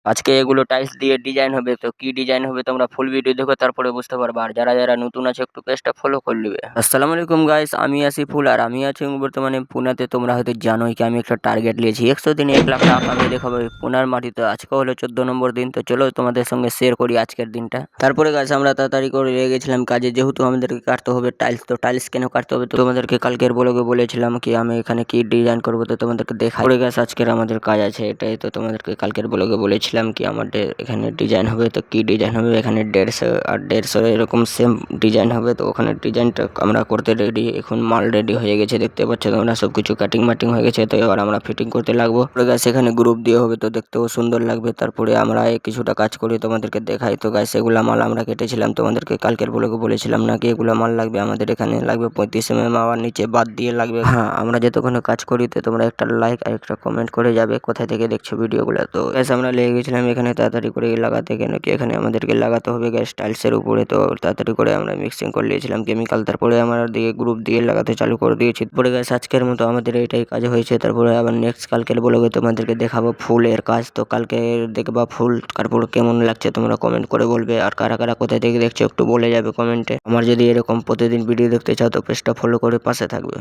আজকে এগুলো টাইলস দিয়ে ডিজাইন হবে, তো কি ডিজাইন হবে তোমরা ফুল ভিডিও দেখো তারপরে বুঝতে পারবা। আর যারা নতুন আছে একটু পেজটা ফলো করে নিবে। আসসালামু আলাইকুম গাইস, আমি আসিফুল আর আমি আছি বর্তমানে পুনাতে। তোমরা হয়তো জানোই কি আমি একটা টার্গেট নিয়েছি 100 দিনে 1 লাখ টাকা কামিয়ে দেখাবো পুনার মাটিতে। আজকে হলো 14 নম্বর দিন, তো চলো তোমাদের সঙ্গে শেয়ার করি আজকের দিনটা। তারপরে গাইস আমরা তাড়াতাড়ি করে লেগে গেছিলাম কাজে, যেহেতু আমাদেরকে কাটতে হবে টাইলস। তো টাইলস কেন কাটতে হবে তো তোমাদেরকে কালকের ব্লগে বলেছিলাম কি আমি এখানে কি ডিজাইন করবো, তো তোমাদেরকে দেখাই। পরে গাইস আজকের আমাদের কাজ আছে এটাই, তো তোমাদেরকে কালকের ব্লগে বলেছিলাম কি আমাদের এখানে ডিজাইন হবে। তো কি ডিজাইন হবে, এখানে 150 আর 150 এরকম সেম ডিজাইন হবে। তো ওখানে ডিজাইনটা আমরা করতে রেডি, এখন মাল রেডি হয়ে গেছে দেখতে পাচ্ছ তোমরা, সবকিছু কাটিং মাটিং হয়ে গেছে। তো এবার আমরা ফিটিং করতে লাগবো। পরে গাইস এখানে গ্রুপ দিয়ে হবে, তো দেখতেও সুন্দর লাগবে। তারপরে আমরা কিছুটা কাজ করি তোমাদেরকে দেখাই। তো গাইস এগুলা মাল আমরা কেটেছিলাম, তোমাদেরকে কালকের ব্লগে বলেছিলাম নাকি এগুলা মাল লাগবে আমাদের। এখানে লাগবে 35 mm, আবার নিচে বাদ দিয়ে লাগবে। হ্যাঁ, আমরা যতক্ষণে কাজ করি তো তোমরা একটা লাইক আর একটা কমেন্ট করে যাবে কোথায় থেকে দেখছো ভিডিওগুলো। তো গ্যাস আমরা লেগে গেছিলাম এখানে তাড়াতাড়ি করে লাগাতে, কেন কি এখানে আমাদেরকে লাগাতে হবে গ্যাস টাইলসের উপরে। তো তাড়াতাড়ি করে আমরা মিক্সিং করে নিয়েছিলাম কেমিক্যাল, তারপরে আমরা দিয়ে গ্রুপ দিয়ে লাগাতে চালু করে দিয়েছি। পরে গ্যাস আজকের মতো আমাদের এটাই কাজ হয়েছে। তারপরে আবার নেক্সট কালকের ব্লগে তোমাদেরকে দেখাবো ফুলের কাজ। তো কালকে দেখবা ফুল তারপর কেমন লাগছে তোমরা কমেন্ট করে বলবে। আর কারা কারা কোথায় থেকে দেখছো একটু বলে যাবে কমেন্টে। আমার যদি এরকম প্রতিদিন ভিডিও দেখতে চাও তো পেজটা ফলো করে পাশে থাকবে।